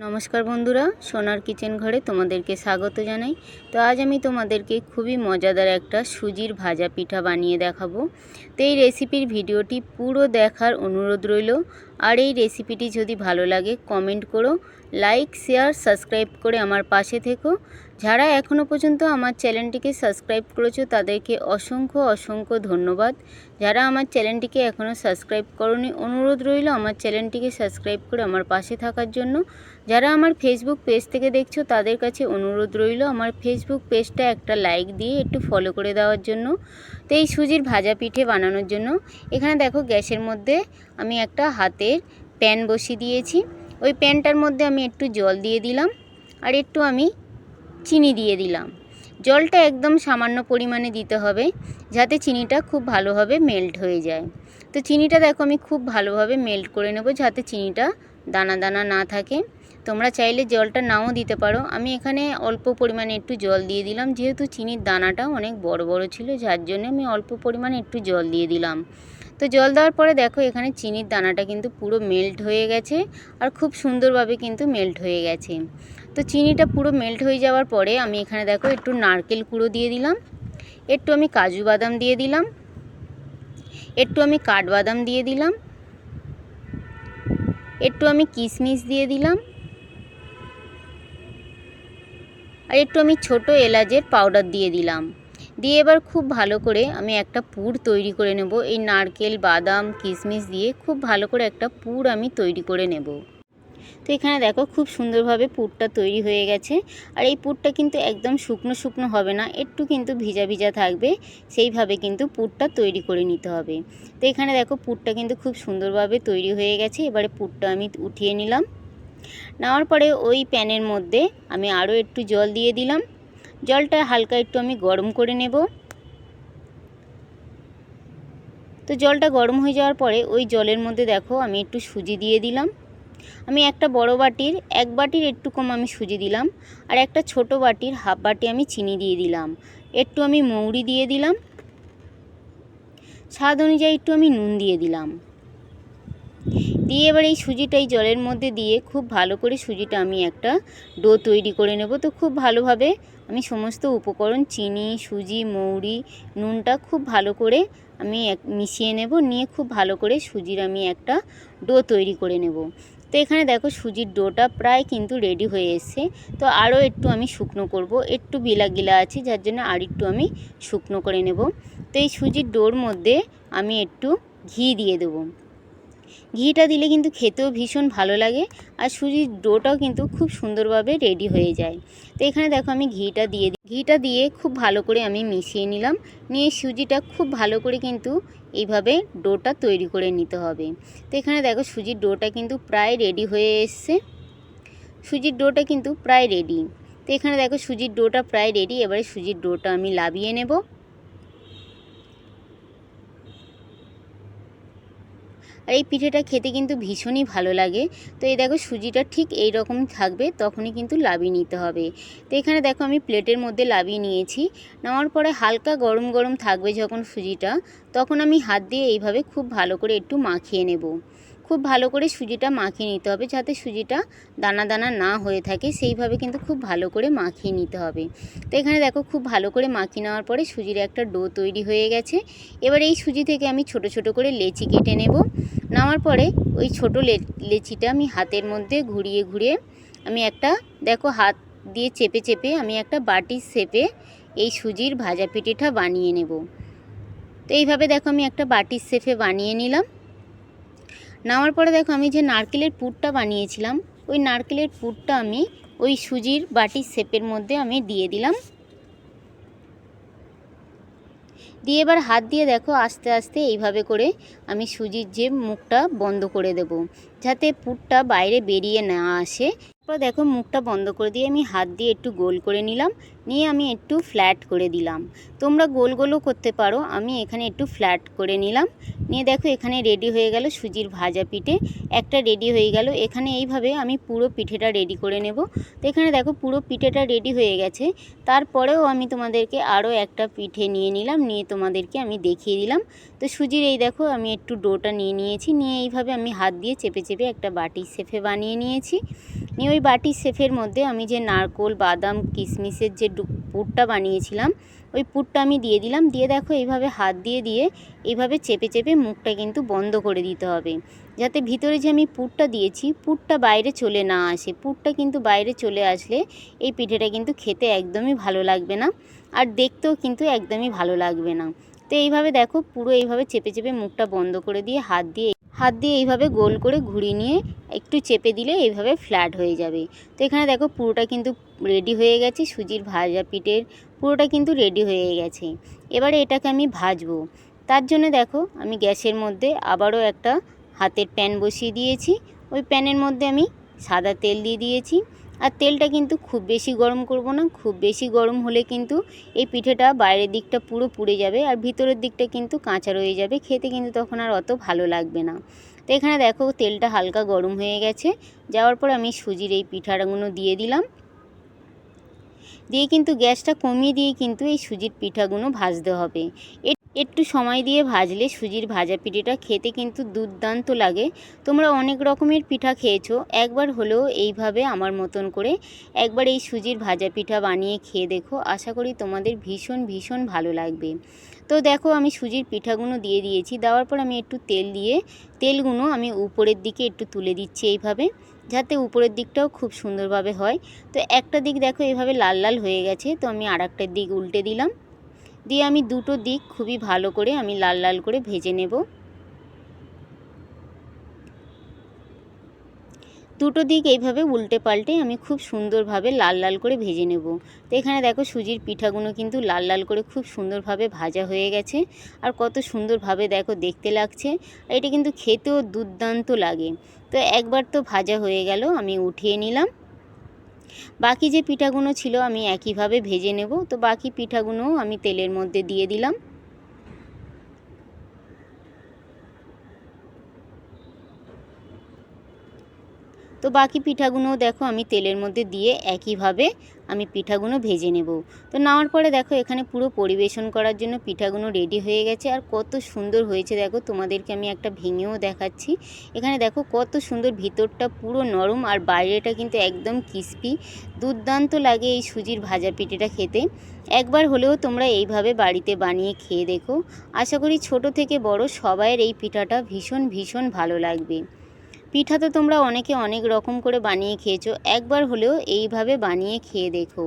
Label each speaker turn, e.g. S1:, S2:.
S1: নমস্কার বন্ধুরা, সোনার কিচেন ঘরে তোমাদেরকে স্বাগত জানাই। তো আজ আমি তোমাদেরকে খুবই মজাদার একটা সুজির ভাজা পিঠা বানিয়ে দেখাবো। তো এই রেসিপির ভিডিওটি পুরো দেখার অনুরোধ রইল। আর এই রেসিপিটি যদি ভালো লাগে কমেন্ট করো, লাইক শেয়ার সাবস্ক্রাইব করে আমার পাশে থেকো। যারা এখনও পর্যন্ত আমার চ্যানেলটিকে সাবস্ক্রাইব করেছো তাদেরকে অসংখ্য ধন্যবাদ। যারা আমার চ্যানেলটিকে এখনও সাবস্ক্রাইব করোনি, অনুরোধ রইল আমার চ্যানেলটিকে সাবস্ক্রাইব করে আমার পাশে থাকার জন্য। যারা আমার ফেসবুক পেজ থেকে দেখছো তাদের কাছে অনুরোধ রইল আমার ফেসবুক পেজটা একটা লাইক দিয়ে একটু ফলো করে দেওয়ার জন্য। তো এই সুজির ভাজা পিঠে বানানোর জন্য এখানে দেখো গ্যাসের মধ্যে আমি একটা হাতের প্যান বসিয়ে দিয়েছি। ওই প্যানটার মধ্যে আমি একটু জল দিয়ে দিলাম আর একটু আমি চিনি দিয়ে দিলাম। জলটা একদম সামান্য পরিমাণে দিতে হবে যাতে চিনিটা খুব ভালোভাবে মেল্ট হয়ে যায়। তো চিনিটা দেখো আমি খুব ভালোভাবে মেল্ট করে নেব যাতে চিনিটা দানা দানা না থাকে। তোমরা চাইলে জলটা নাও দিতে পারো। আমি এখানে অল্প পরিমাণে একটু জল দিয়ে দিলাম, যেহেতু চিনির দানাটা অনেক বড় বড় ছিল যার জন্য আমি অল্প পরিমাণে একটু জল দিয়ে দিলাম। তো জল দেওয়ার পরে দেখো এখানে চিনির দানাটা কিন্তু পুরো মেল্ট হয়ে গেছে আর খুব সুন্দরভাবে কিন্তু মেল্ট হয়ে গেছে। তো চিনিটা পুরো মেল্ট হয়ে যাওয়ার পরে আমি এখানে দেখো একটু নারকেল কুড়ো দিয়ে দিলাম, একটু আমি কাজু বাদাম দিয়ে দিলাম, একটু আমি কাঠবাদাম দিয়ে দিলাম, একটু আমি কিশমিশ দিয়ে দিলাম আর একটু আমি ছোট এলাচের পাউডার দিয়ে দিলাম। দিয়ে এবার খুব ভালো করে আমি একটা পুর তৈরি করে নেব। এই নারকেল বাদাম কিশমিশ দিয়ে খুব ভালো করে একটা পুর আমি তৈরি করে নেব। তো এখানে দেখো খুব সুন্দরভাবে পুরটা তৈরি হয়ে গেছে। আর এই পুরটা কিন্তু একদম শুকনো শুকনো হবে না, একটু কিন্তু ভিজা ভিজা থাকবে, সেইভাবে কিন্তু পুরটা তৈরি করে নিতে হবে। তো এখানে দেখো পুরটা কিন্তু খুব সুন্দরভাবে তৈরি হয়ে গেছে। এবারে পুরটা আমি উঠিয়ে নিলাম। নেওয়ার পরে ওই প্যানের মধ্যে আমি আরও একটু জল দিয়ে দিলাম। জলটা হালকা একটু আমি গরম করে নেব। তো জলটা গরম হয়ে যাওয়ার পরে ওই জলের মধ্যে দেখো আমি একটু সুজি দিয়ে দিলাম। আমি একটা বড় বাটির 1 বাটির একটু কম আমি সুজি দিলাম আর একটা ছোট বাটির হাফ বাটি আমি চিনি দিয়ে দিলাম। একটু আমি মৌরি দিয়ে দিলাম, স্বাদ অনুযায়ী একটু আমি নুন দিয়ে দিলাম। দিয়ে এবার এই সুজিটা এই জলের মধ্যে দিয়ে খুব ভালো করে সুজিটা আমি একটা ডো তৈরি করে নেব। তো খুব ভালোভাবে আমি সমস্ত উপকরণ চিনি সুজি মৌরি নুনটা খুব ভালো করে আমি মিশিয়ে নেব। নিয়ে খুব ভালো করে সুজির আমি একটা ডো তৈরি করে নেব। তো এখানে দেখো সুজির ডোটা প্রায় কিন্তু রেডি হয়ে এসছে। তো আরও একটু আমি শুকনো করব, একটু গিলা গিলা আছে যার জন্য আর একটু আমি শুকনো করে নেব। তো এই সুজির ডোর মধ্যে আমি একটু ঘি দিয়ে দেবো। ঘিটা দিলে কিন্তু খেতেও ভীষণ ভালো লাগে আর সুজির ডোটাও কিন্তু খুব সুন্দরভাবে রেডি হয়ে যায়। তো এখানে দেখো আমি ঘিটা দিয়ে খুব ভালো করে আমি মিশিয়ে নিলাম। নিয়ে সুজিটা খুব ভালো করে কিন্তু এইভাবে ডোটা তৈরি করে নিতে হবে। তো এখানে দেখো সুজির ডোটা কিন্তু প্রায় রেডি হয়ে এসছে। সুজির ডোটা কিন্তু প্রায় রেডি। তো এখানে দেখো সুজির ডোটা প্রায় রেডি। এবারে সুজির ডোটা আমি লাভিয়ে নেব। আর এই পিঠেটা খেতে কিন্তু ভীষণই ভালো লাগে। তো এই দেখো সুজিটা ঠিক এই রকম থাকবে, তখনই কিন্তু লাভিয়ে নিতে হবে। তো এখানে দেখো আমি প্লেটের মধ্যে লাভিয়ে নিয়েছি। নেওয়ার পরে হালকা গরম গরম থাকবে যখন সুজিটা, তখন আমি হাত দিয়ে এইভাবে খুব ভালো করে একটু মাখিয়ে নেব। খুব ভালো করে সুজিটা মাখিয়ে নিতে হবে যাতে সুজিটা দানা দানা না হয়ে থাকে, সেইভাবে কিন্তু খুব ভালো করে মাখিয়ে নিতে হবে। তো এখানে দেখো খুব ভালো করে মাখিয়ে নেওয়ার পরে সুজির একটা ডো তৈরি হয়ে গেছে। এবার এই সুজি থেকে আমি ছোট ছোট করে লেচি কেটে নেব। নেওয়ার পরে ওই ছোটো লেচিটা আমি হাতের মধ্যে ঘুরিয়ে ঘুরিয়ে আমি একটা দেখো হাত দিয়ে চেপে চেপে আমি একটা বাটির শেপে এই সুজির ভাজা পিঠেটা বানিয়ে নেব। তো এইভাবে দেখো আমি একটা বাটির শেপে বানিয়ে নিলাম। নেওয়ার পরে দেখো আমি যে নারকেলের পুরটা বানিয়েছিলাম, ওই নারকেলের পুরটা আমি ওই সুজির বাটির শেপের মধ্যে আমি দিয়ে দিলাম। দিয়ে এবার হাত দিয়ে দেখো আস্তে আস্তে এইভাবে করে আমি সুজির যে মুখটা বন্ধ করে দেব যাতে পুরটা বাইরে বেরিয়ে না আসে। তারপর দেখো মুখটা বন্ধ করে দিয়ে আমি হাত দিয়ে একটু গোল করে নিলাম। নিয়ে আমি একটু ফ্ল্যাট করে দিলাম। তোমরা গোল গোলও করতে পারো, আমি এখানে একটু ফ্ল্যাট করে নিলাম। নিয়ে দেখো এখানে রেডি হয়ে গেল সুজির ভাজা পিঠে একটা রেডি হয়ে গেল। এখানে এইভাবে আমি পুরো পিঠেটা রেডি করে নেব। তো এখানে দেখো পুরো পিঠেটা রেডি হয়ে গেছে। তারপরেও আমি তোমাদেরকে আরও একটা পিঠে নিয়ে নিলাম, নিয়ে তোমাদেরকে আমি দেখিয়ে দিলাম। তো সুজির এই দেখো আমি একটু ডোটা নিয়ে নিয়েছি। নিয়ে এইভাবে আমি হাত দিয়ে চেপে চেপে একটা বাটির শেফে বানিয়ে নিয়েছি। নিয়ে ওই বাটির শেফের মধ্যে আমি যে নারকোল, বাদাম, কিশমিশের যে পুরটা বানিয়েছিলাম ওই পুরটা আমি দিয়ে দিলাম। দিয়ে দেখো এইভাবে হাত দিয়ে এইভাবে চেপে চেপে মুখটা কিন্তু বন্ধ করে দিতে হবে, যাতে ভিতরে যে আমি পুরটা দিয়েছি পুরটা বাইরে চলে না আসে। পুরটা কিন্তু বাইরে চলে আসলে এই পিঠেটা কিন্তু খেতে একদমই ভালো লাগবে না, আর দেখতেও কিন্তু একদমই ভালো লাগবে না। তো এইভাবে দেখো পুরো এইভাবে চেপে চেপে মুখটা বন্ধ করে দিয়ে হাত দিয়ে এইভাবে গোল করে ঘুরিয়ে নিয়ে একটু চেপে দিলে এইভাবে ফ্ল্যাট হয়ে যাবে। তো এখানে দেখো পুরোটা কিন্তু রেডি হয়ে গেছে, সুজির ভাজা পিঠের পুরোটা কিন্তু রেডি হয়ে গেছে। এবারে এটাকে আমি ভাজবো। তার জন্য দেখো আমি গ্যাসের মধ্যে আবারও একটা হাতের প্যান বসিয়ে দিয়েছি। ওই প্যানের মধ্যে আমি সাদা তেল দিয়ে দিয়েছি। আর তেলটা কিন্তু খুব বেশি গরম করব না, খুব বেশি গরম হলে কিন্তু এই পিঠেটা বাইরের দিকটা পুরো পুড়ে যাবে আর ভিতরের দিকটা কিন্তু কাঁচা রয়ে যাবে, খেতে কিন্তু তখন আর অত ভালো লাগবে না। তো এখানে দেখো তেলটা হালকা গরম হয়ে গেছে, যাওয়ার পর আমি সুজির এই পিঠাগুলো দিয়ে দিলাম। দিয়ে কিন্তু গ্যাসটা কমিয়ে দিয়ে কিন্তু এই সুজির পিঠাগুলো ভাজতে হবে। একটু সময় দিয়ে ভাজলে সুজির ভাজা পিঠেটা খেতে কিন্তু দুর্দান্ত লাগে। তোমরা অনেক রকমের পিঠা খেয়েছো, একবার হলেও এইভাবে আমার মতন করে একবার এই সুজির ভাজা পিঠা বানিয়ে খেয়ে দেখো, আশা করি তোমাদের ভীষণ ভীষণ ভালো লাগবে। তো দেখো আমি সুজির পিঠাগুলো দিয়ে দিয়েছি, দেওয়ার পর আমি একটু তেল দিয়ে তেলগুলো আমি উপরের দিকে একটু তুলে দিচ্ছি এইভাবে, যাতে উপরের দিকটাও খুব সুন্দরভাবে হয়। তো একটা দিক দেখো এইভাবে লাল লাল হয়ে গেছে, তো আমি আরেকটার দিক উল্টে দিলাম। দিয়ে আমি দুটো দিক খুবই ভালো করে আমি লাল লাল করে ভেজে নেব। দুটো দিক এইভাবে উল্টে পাল্টে আমি খুব সুন্দরভাবে লাল লাল করে ভেজে নেব। তো এখানে দেখো সুজির পিঠাগুলো কিন্তু লাল লাল করে খুব সুন্দরভাবে ভাজা হয়ে গেছে, আর কত সুন্দরভাবে দেখো দেখতে লাগছে। আর এটা কিন্তু খেতেও দুর্দান্ত লাগে। তো একবার তো ভাজা হয়ে গেল, আমি উঠিয়ে নিলাম। বাকি যে পিঠাগুলো ছিল আমি একইভাবে ভেজে নেব। তো বাকি পিঠাগুলোও আমি তেলের মধ্যে দিয়ে দিলাম। তো বাকি পিঠাগুলোও দেখো আমি তেলের মধ্যে দিয়ে একইভাবে আমি পিঠাগুলো ভেজে নেব। তো নেওয়ার পরে দেখো এখানে পুরো পরিবেশন করার জন্য পিঠাগুলো রেডি হয়ে গেছে, আর কত সুন্দর হয়েছে দেখো, তোমাদেরকে আমি একটা ভেঙেও দেখাচ্ছি। এখানে দেখো কত সুন্দর, ভিতরটা পুরো নরম আর বাইরেটা কিন্তু একদম ক্রিস্পি। দুর্দান্ত লাগে এই সুজির ভাজা পিঠেটা খেতে। একবার হলেও তোমরা এইভাবে বাড়িতে বানিয়ে খেয়ে দেখো, আশা করি ছোট থেকে বড় সবাইয়ের এই পিঠাটা ভীষণ ভীষণ ভালো লাগবে। পিঠা তো তোমরা অনেকে অনেক রকম করে বানিয়ে খেয়েছো, একবার হলেও এইভাবে বানিয়ে খেয়ে দেখো।